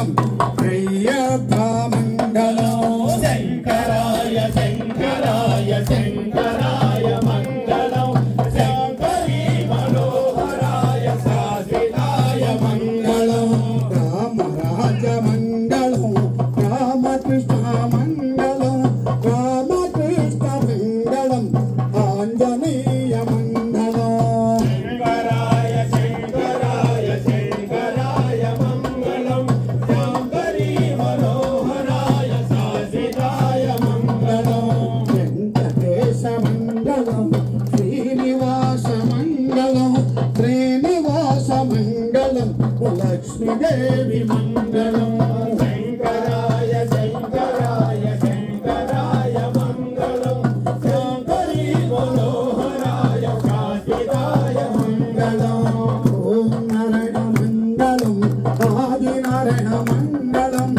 మంగళం అయ్యప్ప మంగళం శంకరాయ శంకరాయ శంకరాయ మంగళం శంకరీ మనోహరాయ శాశ్వతాయ మంగళం రామరాజ మంగళం రామకృష్ణ మంగళం రామకృష్ణ మంగళం ఆంజనేయ మంగళం శంకరాయ శంకరాయ శంకరాయ మంగళం శంకరీ మనోహరాయ శాశ్వతాయ మంగళం వెంకటేశ మంగళం శ్రీనివాస మంగళం శ్రీనివాస మంగళం లక్ష్మీదేవి మంగళం శంకరాయ శంకరాయ శంకరాయ మంగళం శంకరీ మనోహరాయ శాశ్వతాయ మంగళం ఓం నారాయణ మంగళం ఆది నారాయణ మంగళం